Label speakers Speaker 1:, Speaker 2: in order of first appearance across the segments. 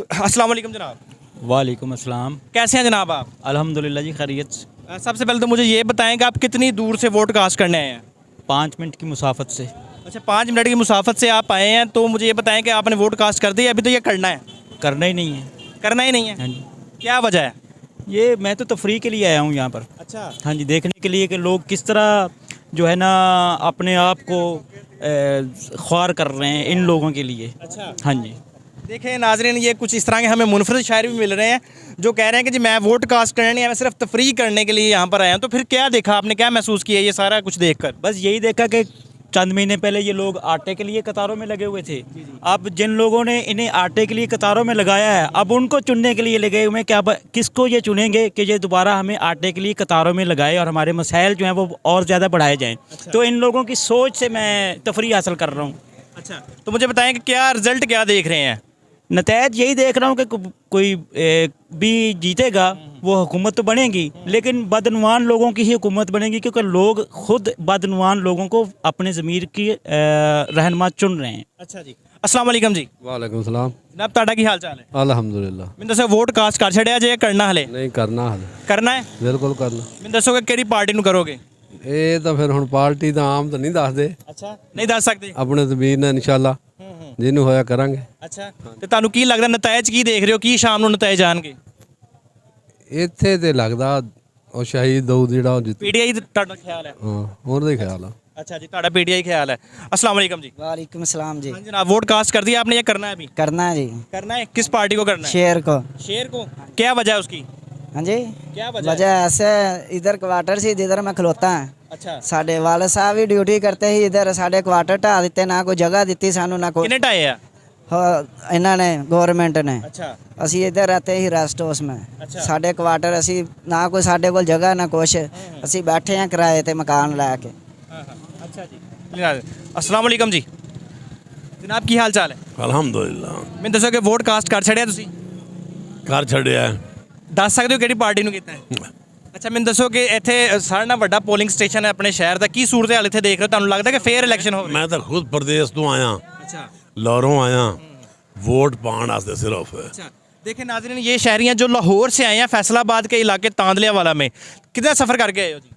Speaker 1: अस्सलाम वालेकुम जनाब।
Speaker 2: वालेकुम अस्सलाम।
Speaker 1: कैसे हैं जनाब आप?
Speaker 2: अल्हम्दुलिल्लाह जी, खैरियत।
Speaker 1: सबसे पहले तो मुझे ये बताएं कि आप कितनी दूर से वोट कास्ट करने आए हैं?
Speaker 2: 5 मिनट की मुसाफत से।
Speaker 1: अच्छा, 5 मिनट की मुसाफत से आप आए हैं, तो मुझे ये बताएं कि आपने वोट कास्ट कर दिया? अभी तो ये करना है।
Speaker 2: करना ही नहीं है।
Speaker 1: करना ही नहीं है?
Speaker 2: हाँ जी।
Speaker 1: क्या वजह है?
Speaker 2: ये मैं तो तफरीह के लिए आया हूँ यहाँ पर।
Speaker 1: अच्छा।
Speaker 2: हाँ जी, देखने के लिए कि लोग किस तरह जो है ना अपने आप को ख्वार कर रहे हैं इन लोगों के लिए।
Speaker 1: अच्छा,
Speaker 2: हाँ जी।
Speaker 1: देखें नाजरीन, ये कुछ इस तरह के हमें मुनफरद शायर भी मिल रहे हैं जो कह रहे हैं कि जी मैं वोट कास्ट करने नहीं आया, मैं सिर्फ तफरीह करने के लिए यहाँ पर आया हूँ। तो फिर क्या देखा आपने, क्या महसूस किया ये सारा कुछ देख कर?
Speaker 2: बस यही देखा कि चंद महीने पहले ये लोग आटे के लिए कतारों में लगे हुए थे। अब जिन लोगों ने इन्हें आटे के लिए कतारों में लगाया है, अब उनको चुनने के लिए लगे हुए हैं। किसको ये चुनेंगे कि ये दोबारा हमें आटे के लिए कतारों में लगाए और हमारे मसाइल जो हैं वो और ज़्यादा बढ़ाए जाएँ। तो इन लोगों की सोच से मैं तफरीह हासिल कर रहा हूँ।
Speaker 1: अच्छा, तो मुझे बताएं कि क्या रिजल्ट क्या देख रहे हैं?
Speaker 2: नतीज यही देख रहा हूँ कि कोई भी जीतेगा वो हुकूमत तो बनेगी, लेकिन बदनवान लोगों की ही हुकूमत बनेगी, क्योंकि लोग खुद बदनवान लोगों को अपने ज़मीर की रहनुमा चुन रहे हैं।
Speaker 1: अच्छा जी, अस्सलाम वालेकुम जी।
Speaker 3: वालेकुम सलाम।
Speaker 1: जनाब ਤੁਹਾਡਾ ਕੀ ਹਾਲ ਚਾਲ ਹੈ?
Speaker 3: अल्हम्दुलिल्लाह।
Speaker 1: ਮੈਨੂੰ ਦੱਸੋ ਵੋਟ ਕਾਸਟ ਕਰ ਛੜਿਆ ਜੇ ਕਰਨਾ ਹਲੇ?
Speaker 3: नहीं करना हाल
Speaker 1: ਕਰਨਾ ਹੈ?
Speaker 3: बिल्कुल करना।
Speaker 1: ਮੈਨੂੰ ਦੱਸੋ ਕਿ ਕਿਹੜੀ ਪਾਰਟੀ ਨੂੰ ਕਰੋਗੇ?
Speaker 3: ਇਹ ਤਾਂ ਫਿਰ ਹੁਣ ਪਾਰਟੀ ਦਾ ਆਮ ਤਾਂ ਨਹੀਂ ਦੱਸਦੇ,
Speaker 1: ਅੱਛਾ, ਨਹੀਂ ਦੱਸ ਸਕਦੇ।
Speaker 3: ਆਪਣੇ ਜ਼ਮੀਰ ਨਾਲ ਇਨਸ਼ਾਅੱਲਾ ਜਿਹਨੂੰ ਹੋਇਆ ਕਰਾਂਗੇ।
Speaker 1: ਅੱਛਾ, ਤੇ ਤੁਹਾਨੂੰ ਕੀ ਲੱਗਦਾ ਨਤੀਜ ਕੀ ਦੇਖ ਰਹੇ ਹੋ, ਕੀ ਸ਼ਾਮ ਨੂੰ ਨਤੀਜ ਆਣਗੇ?
Speaker 3: ਇੱਥੇ ਤੇ ਲੱਗਦਾ ਉਹ ਸ਼ਹੀਦ ਦਊਦ ਜਿਹੜਾ ਉਹ ਜਿੱਤ।
Speaker 1: ਪੀਡੀਆਈ ਤੁਹਾਡਾ ਖਿਆਲ ਹੈ?
Speaker 3: ਹਾਂ, ਉਹਨਾਂ ਦਾ ਹੀ ਖਿਆਲ ਆ।
Speaker 1: अच्छा जी, ਤੁਹਾਡਾ पीटीआई ख्याल है। अस्सलाम वालेकुम जी।
Speaker 4: वालेकुम सलाम जी।
Speaker 1: हाँ जनाब, वोट कास्ट कर दिया आपने या करना है अभी?
Speaker 4: करना है जी।
Speaker 1: करना है, किस पार्टी को करना है?
Speaker 4: शेर को।
Speaker 1: शेर को? क्या वजह है उसकी?
Speaker 4: हाँ जी,
Speaker 1: क्या वजह
Speaker 4: वजह ऐसे इधर क्वार्टर से जिधर मैं खलोता है,
Speaker 1: अच्छा,
Speaker 4: साढ़े वाले साहब ही ड्यूटी करते ही इधर साढ़े क्वार्टर ढा दिते, ना कोई जगह दी सानू ना कोई
Speaker 1: किने ढाए है?
Speaker 4: इन्होंने गवर्नमेंट ने।
Speaker 1: अच्छा,
Speaker 4: असी इधर रहते ही रेस्ट हाउस में,
Speaker 1: अच्छा।
Speaker 4: साढ़े क्वार्टर असी ना कोई साढ़े कोल जगह ना कुछ, असी बैठे हैं किराए ते मकान लैके।
Speaker 1: हाँ हाँ, अच्छा जी। अस्सलाम वालेकुम जी। जनाब की हाल चाल है?
Speaker 5: ਅਲਹਮਦੁਲਿਲਾ
Speaker 1: मैं दसो कि वोट कास्ट कर छड़िया तुसी?
Speaker 5: ਕਰ ਛੱਡਿਆ
Speaker 1: दस सकते हो किहड़ी पार्टी ਨੂੰ ਕੀਤਾ ਹੈ? ਅੱਛਾ, ਮੈਨੂੰ ਦੱਸੋ ਕਿ ਇੱਥੇ ਸਾਰਾ ਨਾਲ ਵੱਡਾ ਪੋਲਿੰਗ ਸਟੇਸ਼ਨ ਹੈ ਆਪਣੇ ਸ਼ਹਿਰ ਦਾ, ਕੀ ਸੂਰਤ ਹਾਲ ਇੱਥੇ ਦੇਖ ਰਹੇ ਹੋ? ਤੁਹਾਨੂੰ ਲੱਗਦਾ ਕਿ ਫੇਅਰ ਇਲੈਕਸ਼ਨ ਹੋਵੇ?
Speaker 5: ਮੈਂ ਤਾਂ ਖੁਦ ਪ੍ਰਦੇਸ਼ ਤੋਂ ਆਇਆ,
Speaker 1: अच्छा,
Speaker 5: ਲਾਹੌਰੋਂ ਆਇਆ ਵੋਟ ਪਾਉਣ ਵਾਸਤੇ ਸਿਰਫ।
Speaker 1: अच्छा। देखिए नाज़रीन, ये शहरियाँ जो लाहौर से आए हैं, फैसलाबाद के इलाके तांदलिया वाला में, कितना सफ़र करके आए हो जी?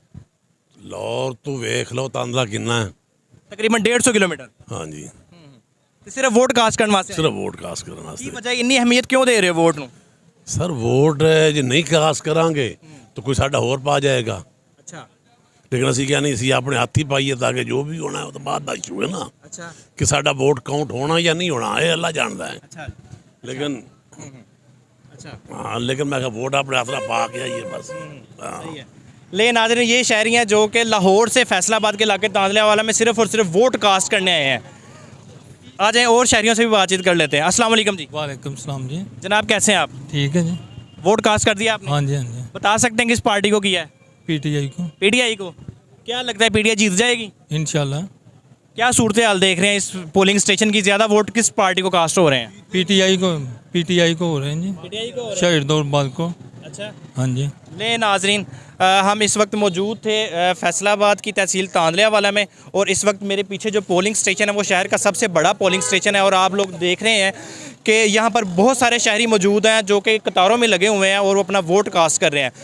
Speaker 5: ਲਾਹੌਰ ਤੋਂ ਵੇਖ ਲਓ ਤਾਂਦਲਾ ਕਿੰਨਾ ਹੈ।
Speaker 1: तकरीबन 150 किलोमीटर।
Speaker 5: ਹਾਂਜੀ,
Speaker 1: तो सिर्फ वोट कास्ट करने वास्ते?
Speaker 5: ਸਿਰਫ ਵੋਟ ਕਾਸਟ ਕਰਨ
Speaker 1: की
Speaker 5: ਵਾਸਤੇ।
Speaker 1: वजह इन्नी अहमियत क्यों दे रहे हो वोट ਨੂੰ?
Speaker 5: ਸਰ ਵੋਟ ਜੇ ਨਹੀਂ ਕਾਸਟ ਕਰਾਂਗੇ ਤਾਂ ਕੋਈ ਸਾਡਾ ਹੋਰ ਪਾ ਜਾਏਗਾ,
Speaker 1: अच्छा,
Speaker 5: ਲੇਕਿਨ ਅਸੀਂ ਕਿਹਾ ਨਹੀਂ, ਅਸੀਂ ਆਪਣੇ ਹੱਥ ਹੀ ਪਾਈਏ ਤਾਂ ਕਿ ਜੋ ਵੀ ਹੋਣਾ ਉਹ ਤਾਂ ਬਾਅਦ ਦਾ ਇਸ਼ੂ ਹੈ ਨਾ,
Speaker 1: अच्छा,
Speaker 5: ਕਿ ਸਾਡਾ ਵੋਟ ਕਾਊਂਟ ਹੋਣਾ ਜਾਂ ਨਹੀਂ ਹੋਣਾ ਇਹ ਅੱਲਾ ਜਾਣਦਾ ਹੈ।
Speaker 1: अच्छा,
Speaker 5: ਲੇਕਿਨ
Speaker 1: अच्छा,
Speaker 5: ਹਾਂ, ਲੇਕਿਨ ਮੈਂ ਕਿਹਾ ਵੋਟ ਆਪਣੇ ਹੱਥ ਨਾਲ ਪਾ ਕੇ ਆਈਏ ਬਸ। ਹਾਂ,
Speaker 1: सही है। ले नाज़रीन, ये शहरी हैं जो कि लाहौर से फैसलाबाद के इलाके तांदलिया वाला में सिर्फ और सिर्फ वोट कास्ट करने आए हैं। आ जाएं और शहरियों से भी बातचीत कर लेते हैं। अस्सलाम वालेकुम जी।
Speaker 6: वालेकुम सलाम जी।
Speaker 1: जनाब कैसे हैं आप?
Speaker 6: ठीक है जी।
Speaker 1: वोट कास्ट कर दिया आपने?
Speaker 6: हाँ जी, हाँ जी।
Speaker 1: बता सकते हैं किस पार्टी को किया है?
Speaker 6: पीटीआई को
Speaker 1: पीटीआई को। क्या लगता है पीटीआई जीत जाएगी?
Speaker 6: इंशाल्लाह।
Speaker 1: क्या सूरत हाल देख रहे हैं इस पोलिंग स्टेशन की? ज़्यादा वोट किस पार्टी को कास्ट हो रहे हैं?
Speaker 6: पीटीआई को हो रहे हैं जी।
Speaker 1: पीटीआई को।
Speaker 6: शहीद दौलबाद को।
Speaker 1: अच्छा।
Speaker 6: हाँ जी।
Speaker 1: ले नाजरीन, हम इस वक्त मौजूद थे फैसलाबाद की तहसील तांदलिया वाला में, और इस वक्त मेरे पीछे जो पोलिंग स्टेशन है वो शहर का सबसे बड़ा पोलिंग स्टेशन है, और आप लोग देख रहे हैं कि यहाँ पर बहुत सारे शहरी मौजूद हैं जो कि कतारों में लगे हुए हैं और वो अपना वोट कास्ट कर रहे हैं।